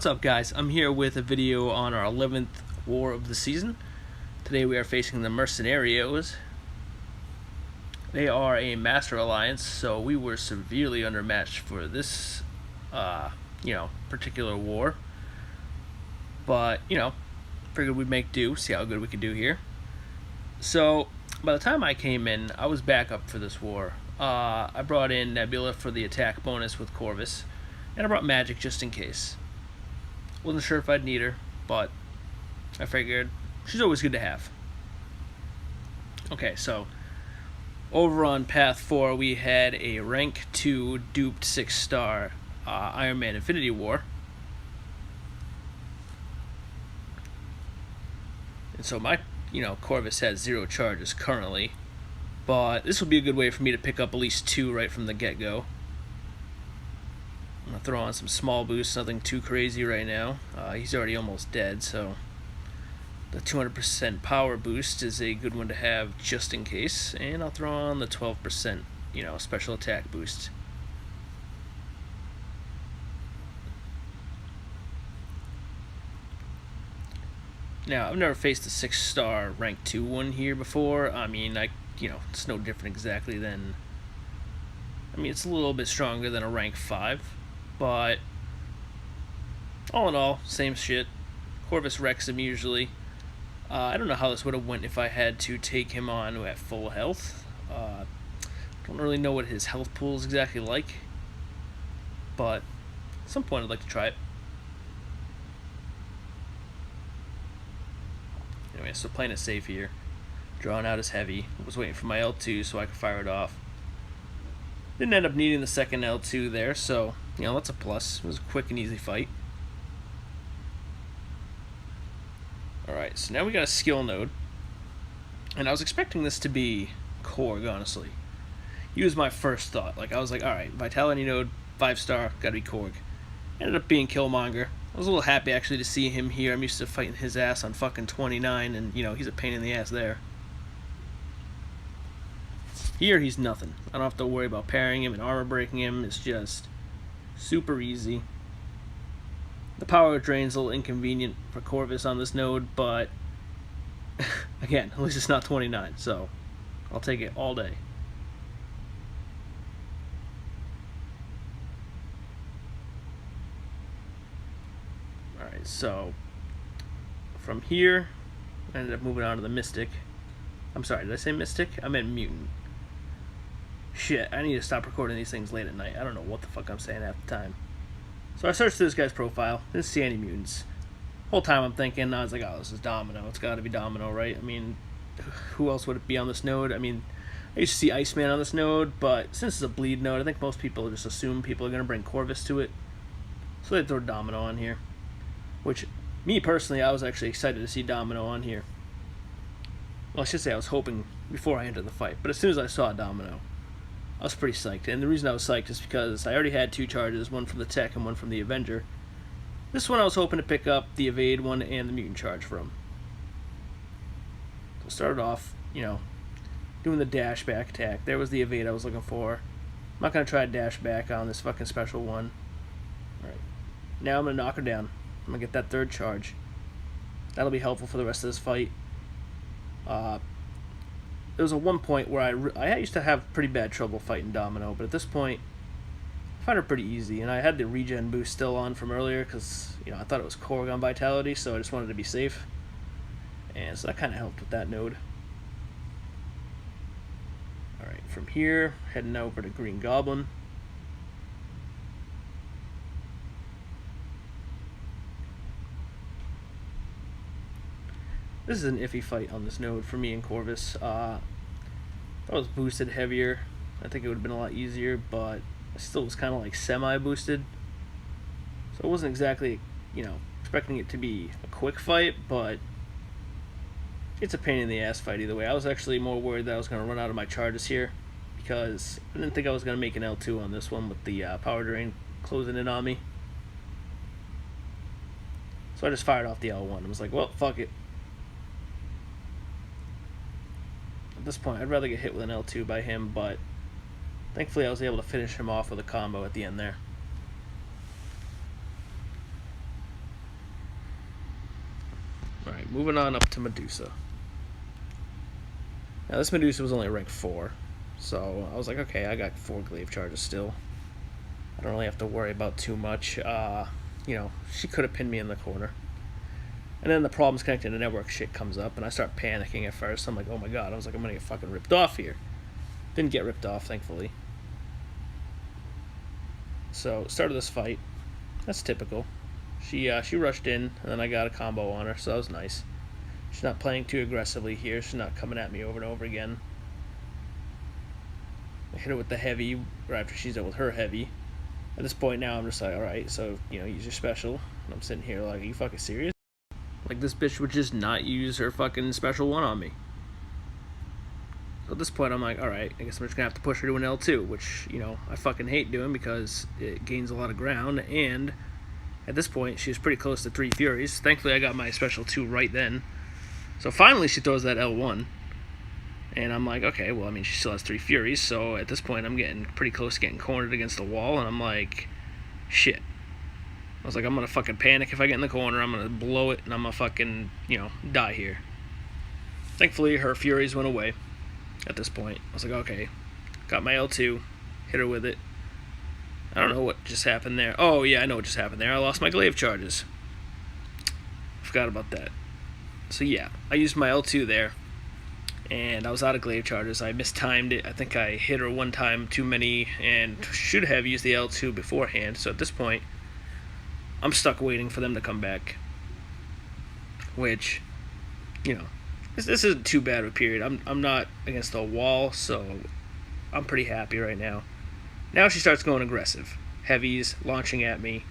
What's up, guys? I'm here with a video on our 11th war of the season. Today we are facing the Mercenarios. They are a master alliance, so we were severely undermatched for this particular war. But, figured we'd make do, see how good we could do here. So, by the time I came in, I was back up for this war. I brought in Nebula for the attack bonus with Corvus, and I brought Magic just in case. Wasn't sure if I'd need her, but I figured she's always good to have. Okay, so over on Path 4, we had a rank 2 duped 6-star Iron Man Infinity War. And so my, Corvus has 0 charges currently, but this will be a good way for me to pick up at least 2 right from the get-go. I'm going to throw on some small boosts, nothing too crazy right now. He's already almost dead, so the 200% power boost is a good one to have just in case. And I'll throw on the 12%, special attack boost. Now, I've never faced a 6-star rank 2 one here before. I mean, it's no different exactly than... it's a little bit stronger than a rank 5. But all in all, same shit. Corvus wrecks him usually. I don't know how this would have went if I had to take him on at full health. Don't really know what his health pool is exactly like, but at some point I'd like to try it. Anyway, so playing it safe here. Drawing out his heavy. Was waiting for my L2 so I could fire it off. Didn't end up needing the second L2 there, so, that's a plus. It was a quick and easy fight. Alright, so now we got a skill node. And I was expecting this to be Korg, honestly. He was my first thought. I was like, alright, Vitality node, 5-star, gotta be Korg. Ended up being Killmonger. I was a little happy, actually, to see him here. I'm used to fighting his ass on fucking 29, and, he's a pain in the ass there. Here, he's nothing. I don't have to worry about parrying him and armor breaking him. It's just super easy. The power drain's a little inconvenient for Corvus on this node, but again, at least it's not 29, so I'll take it all day. Alright, so from here, I ended up moving on to the Mystic. I'm sorry, did I say Mystic? I meant Mutant. Shit, I need to stop recording these things late at night. I don't know what the fuck I'm saying half the time. So I searched this guy's profile. Didn't see any mutants. Whole time I'm thinking, I was like, oh, this is Domino. It's gotta be Domino, right? Who else would it be on this node? I used to see Iceman on this node, but since it's a bleed node, I think most people just assume people are gonna bring Corvus to it. So they throw Domino on here. Which, me personally, I was actually excited to see Domino on here. Well, I should say I was hoping before I entered the fight, but as soon as I saw Domino, I was pretty psyched, and the reason I was psyched is because I already had 2 charges, one from the Tech and one from the Avenger. This one I was hoping to pick up the Evade one and the Mutant charge from. So I started off, doing the dash back attack. There was the Evade I was looking for. I'm not going to try to dash back on this fucking special one. Alright, now I'm going to knock her down. I'm going to get that 3rd charge. That'll be helpful for the rest of this fight. There was one point where I used to have pretty bad trouble fighting Domino, but at this point, I find her pretty easy. And I had the regen boost still on from earlier because, I thought it was Korg on Vitality, so I just wanted to be safe. And so that kind of helped with that node. Alright, from here, heading over to Green Goblin. This is an iffy fight on this node for me and Corvus. If I was boosted heavier, I think it would have been a lot easier, but I still was kind of like semi-boosted. So I wasn't exactly, expecting it to be a quick fight, but it's a pain in the ass fight either way. I was actually more worried that I was going to run out of my charges here, because I didn't think I was going to make an L2 on this one with the power drain closing in on me. So I just fired off the L1. I was like, well, fuck it. At this point, I'd rather get hit with an L2 by him, but thankfully I was able to finish him off with a combo at the end there. moving on up to Medusa. Now, this Medusa was only rank 4, so I was like, okay, I got 4 glaive charges still. I don't really have to worry about too much. She could have pinned me in the corner. And then the problems connecting to network shit comes up, and I start panicking at first. I'm like, oh my god, I was like, I'm gonna get fucking ripped off here. Didn't get ripped off, thankfully. So, started this fight. That's typical. She rushed in, and then I got a combo on her, so that was nice. She's not playing too aggressively here. She's not coming at me over and over again. I hit her with the heavy, right after she's out with her heavy. At this point now, I'm just like, alright, so, use your special. And I'm sitting here like, are you fucking serious? Like, this bitch would just not use her fucking special one on me. So at this point, I'm like, alright, I guess I'm just gonna have to push her to an L2, which, I fucking hate doing because it gains a lot of ground, and at this point, she was pretty close to 3 Furies. Thankfully, I got my special 2 right then. So finally, she throws that L1. And I'm like, okay, well, she still has 3 Furies, so at this point, I'm getting pretty close to getting cornered against the wall, and I'm like, shit. I was like, I'm gonna fucking panic if I get in the corner, I'm gonna blow it, and I'm gonna fucking, die here. Thankfully, her Furies went away at this point. I was like, okay, got my L2, hit her with it. I don't know what just happened there. Oh, yeah, I know what just happened there. I lost my glaive charges. Forgot about that. So, yeah, I used my L2 there, and I was out of glaive charges. I mistimed it. I think I hit her one time too many and should have used the L2 beforehand. So, at this point, I'm stuck waiting for them to come back. Which, this isn't too bad of a period. I'm not against the wall, so I'm pretty happy right now. Now she starts going aggressive. Heavies, launching at me.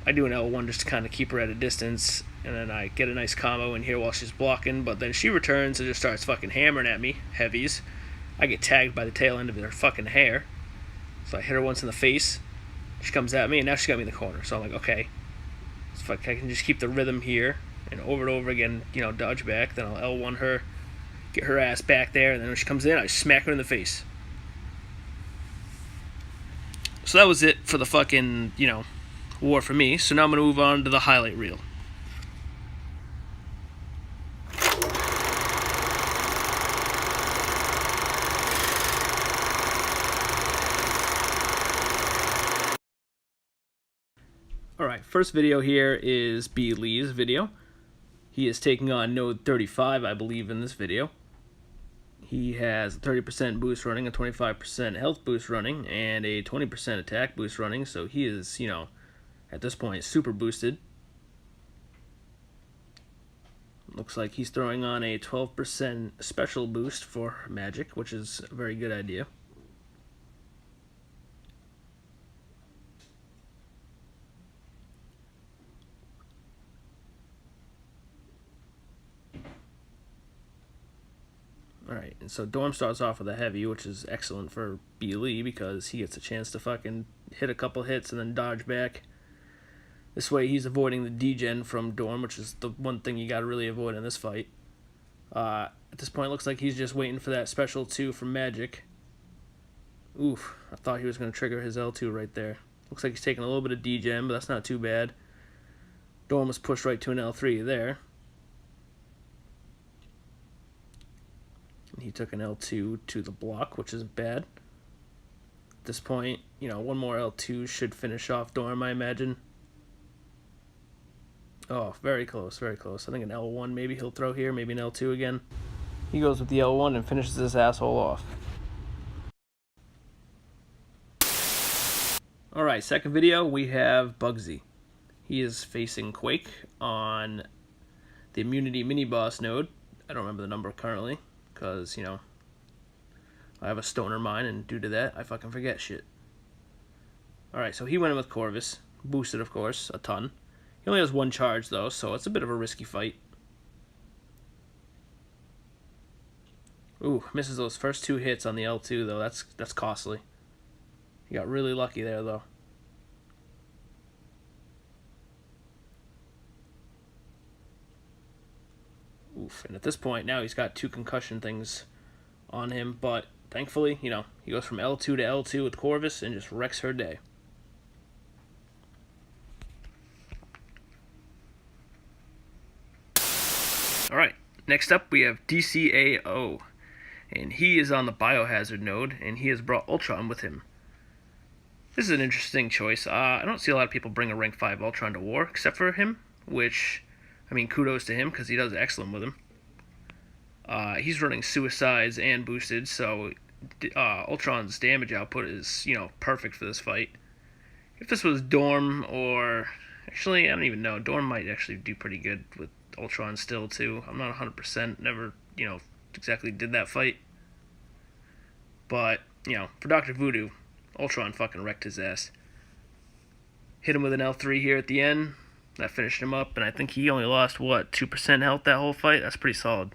I do an L1 just to kind of keep her at a distance, and then I get a nice combo in here while she's blocking, but then she returns and just starts fucking hammering at me. Heavies. I get tagged by the tail end of her fucking hair. So I hit her once in the face. She comes at me, and now she got me in the corner. So I'm like, okay. So if I can just keep the rhythm here, and over again, dodge back, then I'll L1 her, get her ass back there, and then when she comes in, I smack her in the face. So that was it for the fucking, war for me. So now I'm going to move on to the highlight reel. Alright, first video here is B. Lee's video. He is taking on Node 35, I believe, in this video. He has a 30% boost running, a 25% health boost running, and a 20% attack boost running, so he is, at this point, super boosted. Looks like he's throwing on a 12% special boost for magic, which is a very good idea. Alright, and so Dorm starts off with a heavy, which is excellent for B. Lee because he gets a chance to fucking hit a couple hits and then dodge back. This way he's avoiding the degen from Dorm, which is the one thing you gotta really avoid in this fight. At this point, it looks like he's just waiting for that special 2 from Magic. Oof, I thought he was going to trigger his L2 right there. Looks like he's taking a little bit of degen, but that's not too bad. Dorm was pushed right to an L3 there. He took an L2 to the block, which is bad. At this point, one more L2 should finish off Dorm, I imagine. Oh, very close, very close. I think an L1 maybe he'll throw here, maybe an L2 again. He goes with the L1 and finishes this asshole off. Alright, second video, we have Bugsy. He is facing Quake on the Immunity Mini-Boss node. I don't remember the number currently. Because, I have a stoner mind, and due to that, I fucking forget shit. Alright, so he went in with Corvus. Boosted, of course, a ton. He only has 1 charge, though, so it's a bit of a risky fight. Ooh, misses those first 2 hits on the L2, though. That's costly. He got really lucky there, though. Oof, and at this point, now he's got 2 concussion things on him, but thankfully, he goes from L2 to L2 with Corvus and just wrecks her day. next up we have DCAO, and he is on the Biohazard node, and he has brought Ultron with him. This is an interesting choice. I don't see a lot of people bring a rank 5 Ultron to war, except for him, which, I mean, kudos to him, because he does excellent with him. He's running Suicides and Boosted, so Ultron's damage output is, perfect for this fight. If this was Dorm, or... Actually, I don't even know. Dorm might actually do pretty good with Ultron still, too. I'm not 100%. Never, exactly did that fight. But, for Dr. Voodoo, Ultron fucking wrecked his ass. Hit him with an L3 here at the end. That finished him up, and I think he only lost, 2% health that whole fight? That's pretty solid.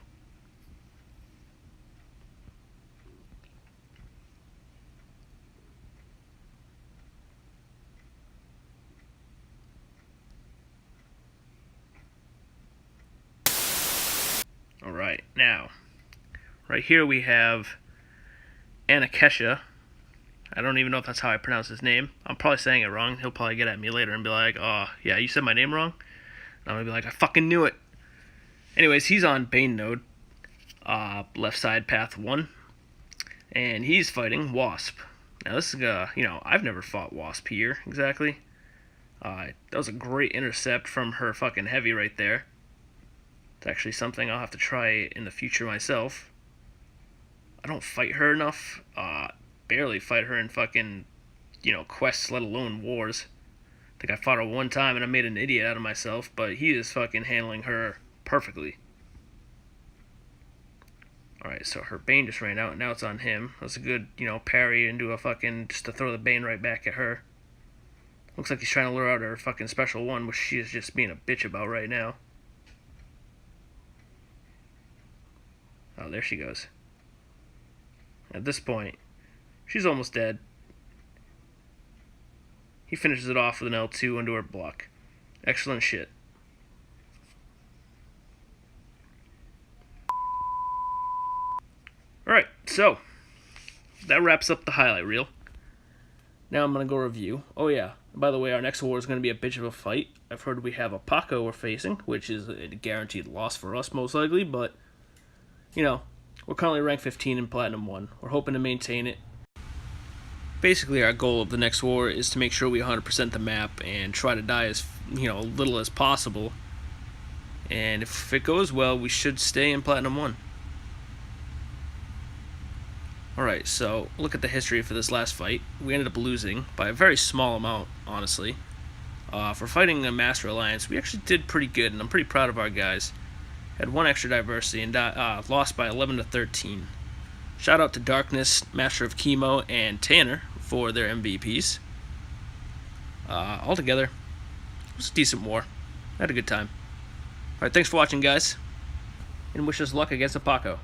Alright, now, right here we have Anakesha. I don't even know if that's how I pronounce his name. I'm probably saying it wrong. He'll probably get at me later and be like, oh, yeah, you said my name wrong? And I'm going to be like, I fucking knew it. Anyways, he's on Bane node, left side path 1. And he's fighting Wasp. Now, this is, I've never fought Wasp here, exactly. That was a great intercept from her fucking heavy right there. It's actually something I'll have to try in the future myself. I don't fight her enough. Barely fight her in fucking, quests, let alone wars. I think I fought her one time and I made an idiot out of myself, but he is fucking handling her perfectly. Alright, so her Bane just ran out, and now it's on him. That's a good, parry into a fucking, just to throw the Bane right back at her. Looks like he's trying to lure out her fucking special one, which she is just being a bitch about right now. Oh, there she goes. At this point, she's almost dead. He finishes it off with an L2 into her block. Excellent shit. Alright, so that wraps up the highlight reel. Now I'm going to go review. Oh yeah, by the way, our next war is going to be a bitch of a fight. I've heard we have a Paco we're facing, which is a guaranteed loss for us most likely, but, we're currently ranked 15 in Platinum 1. We're hoping to maintain it. Basically, our goal of the next war is to make sure we 100% the map and try to die as, little as possible. And if it goes well, we should stay in Platinum 1. Alright, so look at the history for this last fight. We ended up losing by a very small amount, honestly. For fighting a Master Alliance, we actually did pretty good, and I'm pretty proud of our guys. Had one extra diversity and lost by 11 to 13. Shout out to Darkness, Master of Chemo, and Tanner for their MVPs. Altogether, it was a decent war. I had a good time. Alright, thanks for watching, guys, and wish us luck against the Paco.